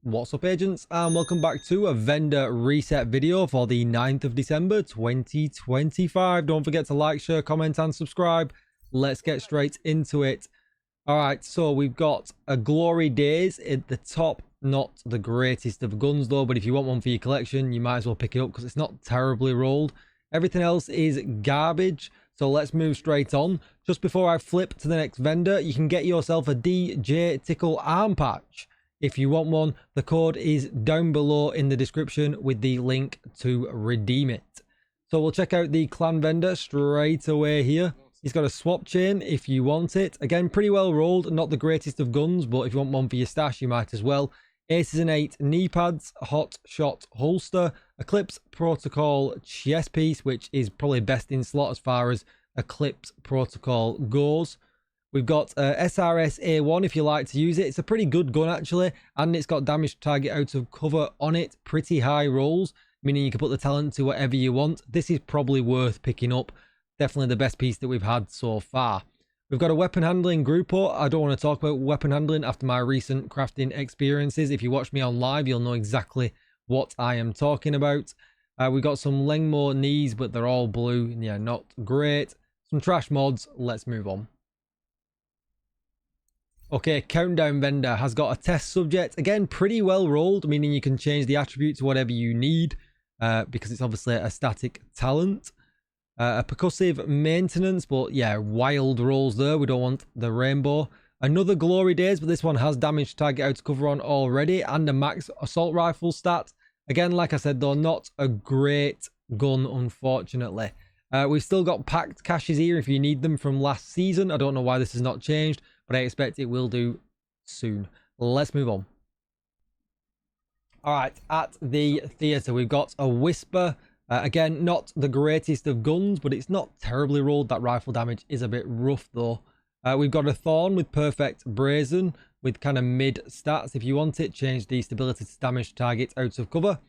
What's up, agents, and welcome back to a vendor reset video for the 9th of December 2025. Don't forget to like, share, comment and subscribe. Let's get straight into it. All right, so we've got a Glory Days at the top. Not the greatest of guns though, but if you want one for your collection, you might as well pick it up because it's not terribly rolled. Everything else is garbage, so let's move straight on. Just before I flip to the next vendor, you can get yourself a DJ-TICKLE arm patch. If you want one, the code is down below in the description with the link to redeem it. So we'll check out the clan vendor straight away here. He's got a swap chain if you want it. Again, pretty well rolled, not the greatest of guns, but if you want one for your stash, you might as well. Aces and 8 knee pads, hot shot holster, Eclipse Protocol chest piece, which is probably best in slot as far as Eclipse Protocol goes. We've got SRS A1 if you like to use it. It's a pretty good gun actually, and it's got damage target out of cover on it. Pretty high rolls, meaning you can put the talent to whatever you want. This is probably worth picking up. Definitely the best piece that we've had so far. We've got a weapon handling Gruppo. I don't want to talk about weapon handling after my recent crafting experiences. If you watch me on live, you'll know exactly what I am talking about. We've got some Lengmo knees, but they're all blue. Yeah, not great. Some trash mods. Let's move on. Okay, Countdown vendor has got a test subject. Again, pretty well rolled, meaning you can change the attribute to whatever you need because it's obviously a static talent. A percussive maintenance, but yeah, wild rolls there. We don't want the rainbow. Another Glory Days, but this one has damage target out cover on already and a max assault rifle stat. Again, like I said though, not a great gun, unfortunately. We've still got packed caches here if you need them from last season. I don't know why this has not changed, but I expect it will do soon. Let's move on. All right, at the theatre, we've got a Whisper. Again, not the greatest of guns, but it's not terribly rolled. That rifle damage is a bit rough though. We've got a Thorn with perfect brazen with kind of mid stats. If you want it, change the stability to damage target out of cover.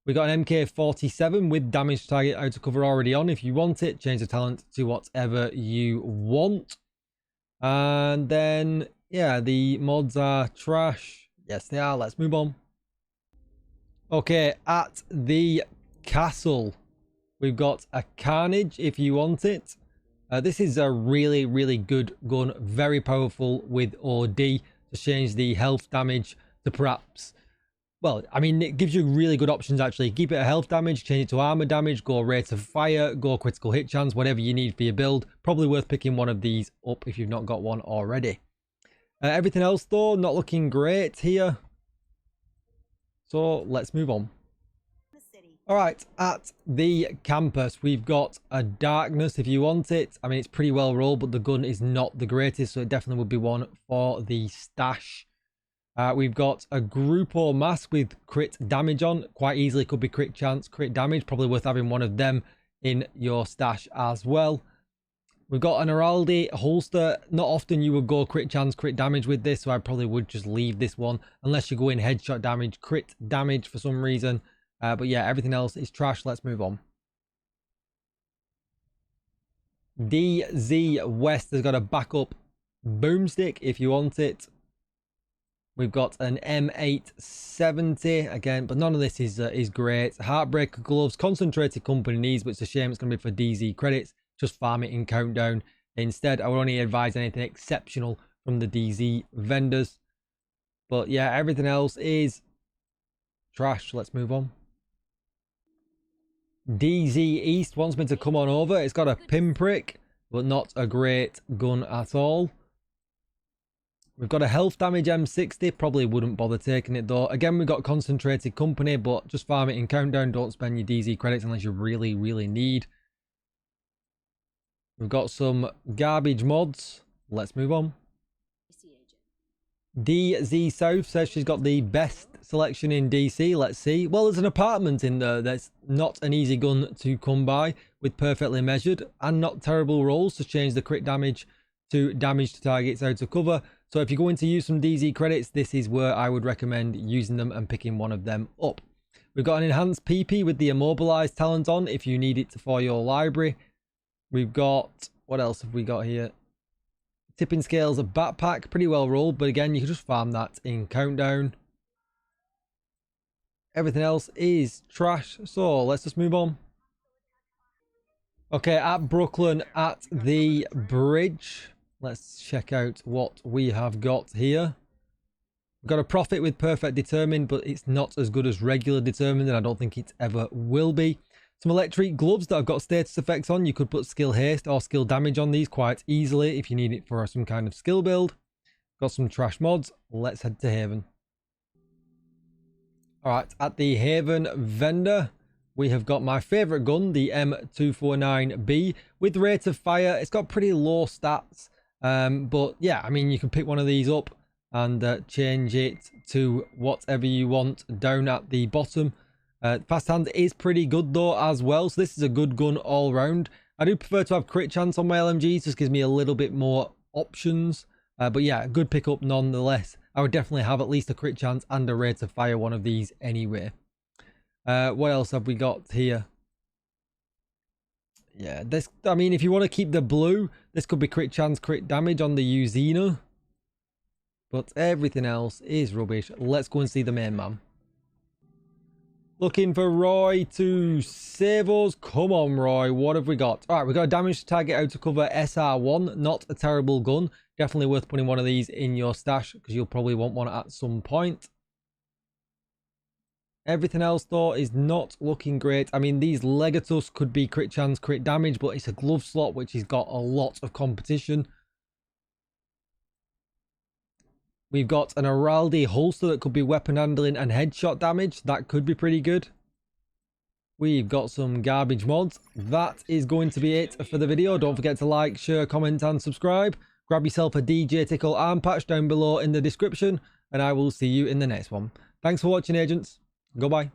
We've got an MK47 with damage target out of cover already on. If you want it, change the talent to whatever you want. And then, yeah, the mods are trash. Yes, they are. Let's move on. Okay, at the castle, we've got a Carnage if you want it. This is a really, really good gun. Very powerful with OD to change the health damage to perhaps... Well, I mean, it gives you really good options, actually. Keep it at health damage, change it to armor damage, go rate of fire, go critical hit chance, whatever you need for your build. Probably worth picking one of these up if you've not got one already. Everything else, though, not looking great here. So, let's move on. All right, at the campus, we've got a Darkness if you want it. I mean, it's pretty well rolled, but the gun is not the greatest, so it definitely would be one for the stash. We've got a Gruppo mask with crit damage on. Quite easily could be crit chance, crit damage. Probably worth having one of them in your stash as well. We've got an Araldi holster. Not often you would go crit chance, crit damage with this, so I probably would just leave this one. Unless you go in headshot damage, crit damage for some reason. But yeah, everything else is trash. Let's move on. DZ West has got a backup boomstick if you want it. We've got an M870 again, but none of this is great. Heartbreaker gloves, concentrated company needs, but it's a shame it's going to be for DZ credits. Just farm it in Countdown. Instead, I would only advise anything exceptional from the DZ vendors. But yeah, everything else is trash. Let's move on. DZ East wants me to come on over. It's got a pinprick, but not a great gun at all. We've got a health damage M60. Probably wouldn't bother taking it though. Again, we've got concentrated company, but just farm it in Countdown. Don't spend your DZ credits unless you really, really need. We've got some garbage mods. Let's move on. DZ South says she's got the best selection in DC. Let's see. Well, there's an apartment in there that's not an easy gun to come by, with perfectly measured and not terrible rolls to change the crit damage to damage to targets out of cover. So if you're going to use some DZ credits, this is where I would recommend using them and picking one of them up. We've got an enhanced PP with the immobilized talent on if you need it for your library. We've got, what else have we got here? Tipping scales, a backpack, pretty well rolled, but again, you can just farm that in Countdown. Everything else is trash. So let's just move on. Okay, at Brooklyn, at the bridge. Let's check out what we have got here. We've got a profit with perfect determined, but it's not as good as regular determined, and I don't think it ever will be. Some electric gloves that have got status effects on. You could put skill haste or skill damage on these quite easily if you need it for some kind of skill build. Got some trash mods. Let's head to Haven. Alright, at the Haven vendor, we have got my favourite gun, the M249B. With rate of fire, it's got pretty low stats. But yeah, I mean, you can pick one of these up and change it to whatever you want down at the bottom. Fast hand is pretty good though as well, so this is a good gun all round. I do prefer to have crit chance on my LMGs, just gives me a little bit more options. But yeah, good pickup nonetheless. I would definitely have at least a crit chance and a rate of fire one of these anyway. What else have we got here? Yeah, this, I mean, if you want to keep the blue, this could be crit chance, crit damage on the Uzina. But everything else is rubbish. Let's go and see the main man. Looking for Roy to save us. Come on, Roy. What have we got? All right, we've got a damage to target out to cover SR1. Not a terrible gun. Definitely worth putting one of these in your stash because you'll probably want one at some point. Everything else, though, is not looking great. I mean, these Legatus could be crit chance, crit damage, but it's a glove slot, which has got a lot of competition. We've got an Araldi holster that could be weapon handling and headshot damage. That could be pretty good. We've got some garbage mods. That is going to be it for the video. Don't forget to like, share, comment, and subscribe. Grab yourself a DJ Tickle arm patch down below in the description, and I will see you in the next one. Thanks for watching, agents. Goodbye.